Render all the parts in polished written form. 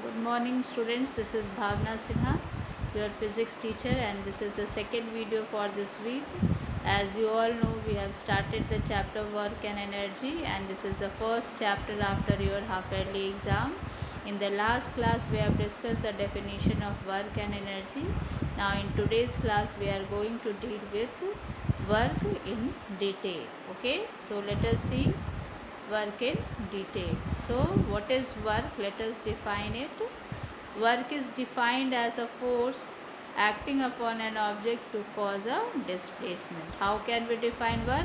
Good morning students, this is Bhavna Sinha, your physics teacher, and this is the second video for this week. As you all know, we have started the chapter work and energy, and this is the first chapter after your half yearly exam. In the last class we have discussed the definition of work and energy. Now in today's class we are going to deal with work in detail. Okay, so let us see work in detail. So what is work? Let us define it. Work is defined as a force acting upon an object to cause a displacement. How can we define work?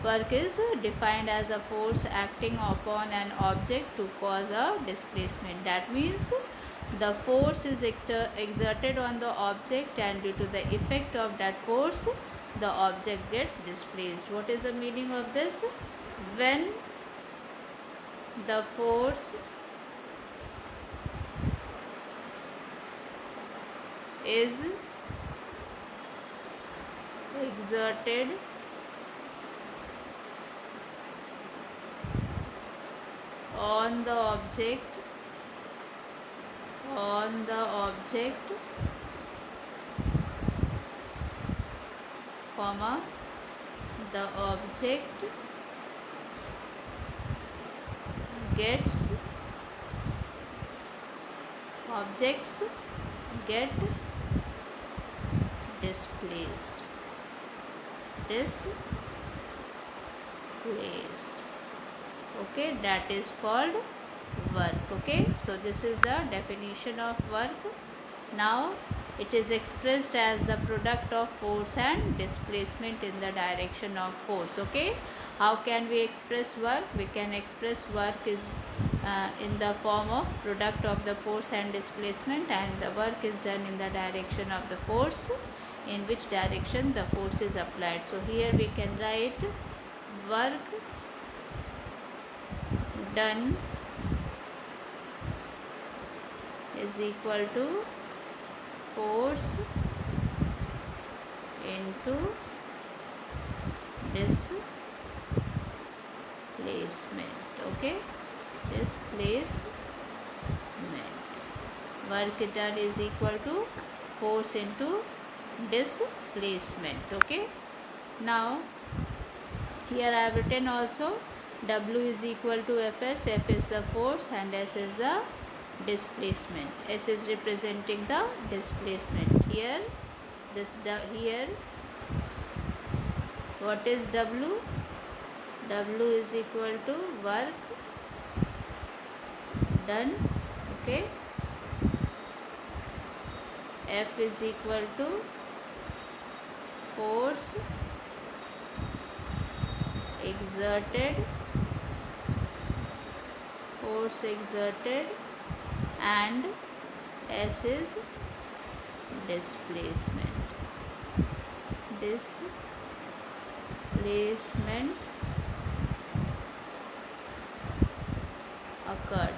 Work is defined as a force acting upon an object to cause a displacement. That means the force is exerted on the object, and due to the effect of that force the object gets displaced. What is the meaning of this? When the force is exerted on the object comma the object gets objects get displaced. Okay, that is called work. Okay, so this is the definition of work. Now it is expressed as the product of force and displacement in the direction of force. Okay, how can we express work? We can express work is in the form of product of the force and displacement, and the work is done in the direction of the force, in which direction the force is applied. So here we can write work done is equal to force into displacement. Okay, displacement. Work done is equal to force into displacement. Okay, now here I have written also W is equal to Fs. F is the force and S is the displacement. S is representing the displacement. Here what is W? W is equal to work done. Okay, F is equal to force exerted and S is displacement occurred.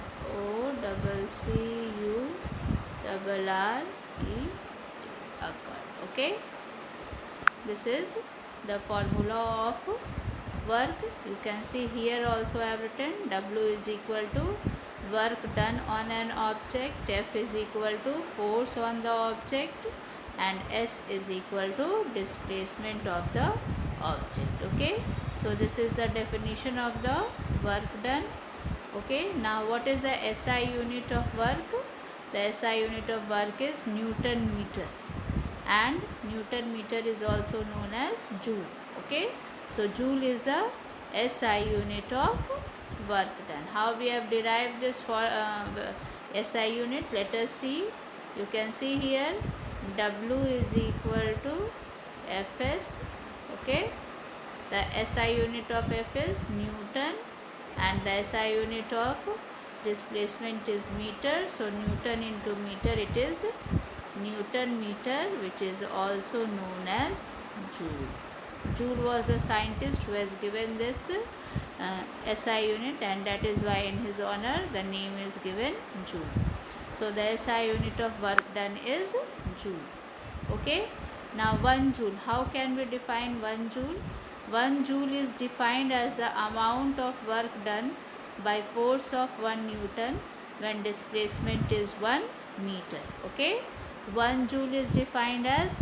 OCCURRE occurred. Okay, this is the formula of work. You can see here also I have written W is equal to work done on an object, F is equal to force on the object, and S is equal to displacement of the object. Okay, so this is the definition of the work done. Okay, now what is the SI unit of work? The SI unit of work is Newton meter, and Newton meter is also known as joule. Okay, so joule is the SI unit of work done. How we have derived this for SI unit? Let us see. You can see here W is equal to Fs. Okay, the SI unit of F is Newton, and the SI unit of displacement is meter. So Newton into meter, it is Newton meter, which is also known as joule. Joule was the scientist who has given this SI unit, and that is why in his honor the name is given joule. So the SI unit of work done is joule. Okay, now 1 joule. How can we define 1 joule? 1 joule is defined as the amount of work done by force of 1 Newton when displacement is 1 meter. Okay, 1 joule is defined as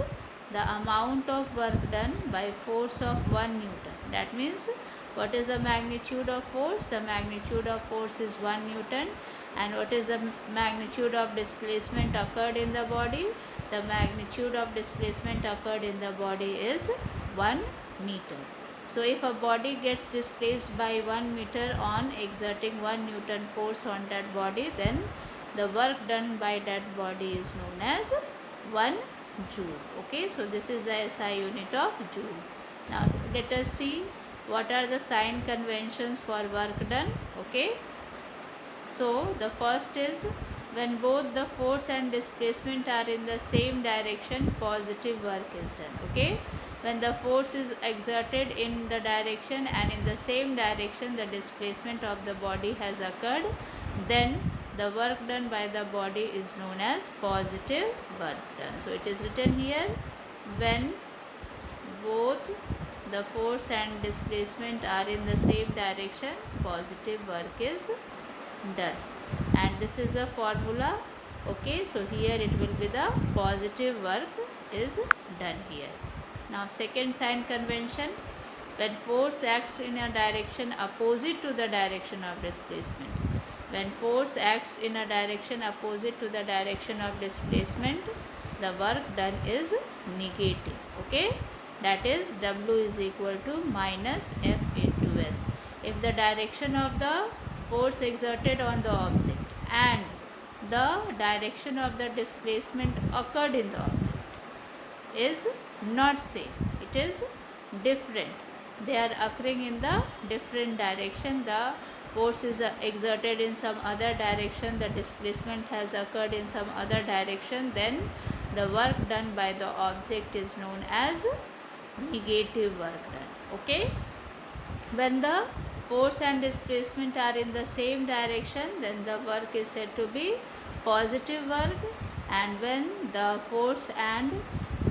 the amount of work done by force of 1 newton. That means, what is the magnitude of force? The magnitude of force is 1 newton. And what is the magnitude of displacement occurred in the body? The magnitude of displacement occurred in the body is 1 meter. So if a body gets displaced by 1 meter on exerting 1 newton force on that body, then the work done by that body is known as 1 joule. Okay, so this is the SI unit of joule. Now let us see what are the sign conventions for work done. Okay, so the first is, when both the force and displacement are in the same direction, positive work is done. Okay, when the force is exerted in the direction and in the same direction the displacement of the body has occurred, then the work done by the body is known as positive work done. So it is written here, when both the force and displacement are in the same direction, positive work is done. And this is the formula. Okay, so here it will be the positive work is done here. Now second sign convention, when force acts in a direction opposite to the direction of displacement. When force acts in a direction opposite to the direction of displacement, the work done is negative. Okay, that is W is equal to minus F into S. If the direction of the force exerted on the object and the direction of the displacement occurred in the object is not same, it is different, they are occurring in the different direction, the force is exerted in some other direction, the displacement has occurred in some other direction, then the work done by the object is known as negative work done. Okay, when the force and displacement are in the same direction, then the work is said to be positive work, and when the force and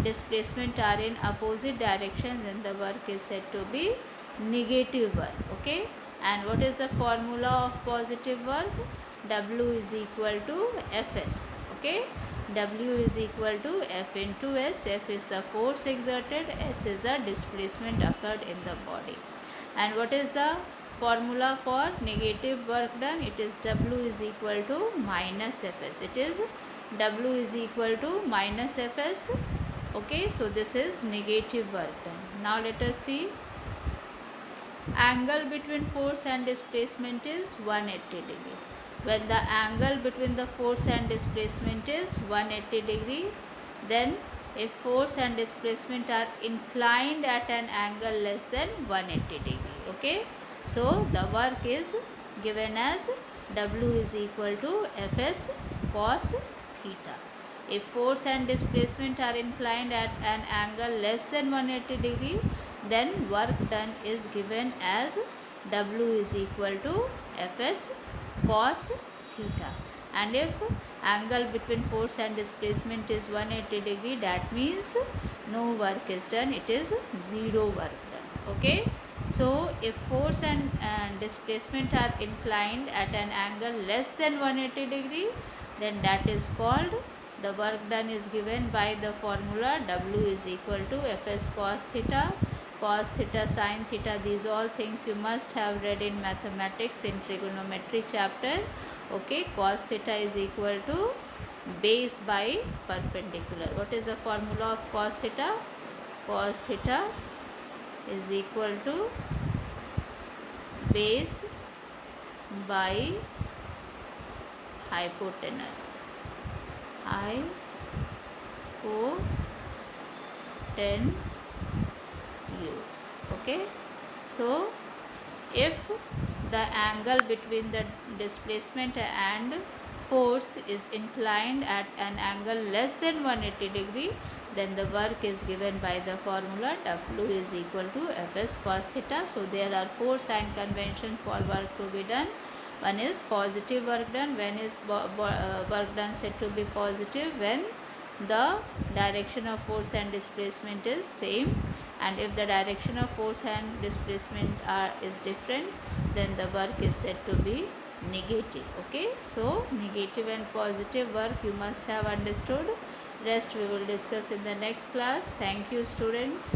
displacement are in opposite direction, then the work is said to be negative work. Okay, and what is the formula of positive work? W is equal to Fs. Okay, W is equal to F into S. F is the force exerted, S is the displacement occurred in the body. And what is the formula for negative work done? It is W is equal to minus Fs. It is W is equal to minus Fs. Okay, so this is negative work done. Now let us see. Angle between force and displacement is 180 degree. When the angle between the force and displacement is 180 degree, then if force and displacement are inclined at an angle less than 180 degree. Okay, so the work is given as W is equal to Fs cos theta. If force and displacement are inclined at an angle less than 180 degree, then work done is given as W is equal to Fs cos theta. And if angle between force and displacement is 180 degree, that means no work is done, it is zero work done. Okay, so if force and displacement are inclined at an angle less than 180 degree, then that is called, the work done is given by the formula W is equal to Fs cos theta, cos theta, sin theta. These all things you must have read in mathematics in trigonometry chapter. Okay, cos theta is equal to base by perpendicular. What is the formula of cos theta? Cos theta is equal to base by hypotenuse. Okay, so if the angle between the displacement and force is inclined at an angle less than 180 degree, then the work is given by the formula W is equal to Fs cos theta. So there are four sign conventions for work to be done. One is positive work done. When is work done said to be positive? When the direction of force and displacement is same, and if the direction of force and displacement is different, then the work is said to be negative. Okay, so negative and positive work you must have understood. Rest we will discuss in the next class. Thank you, students.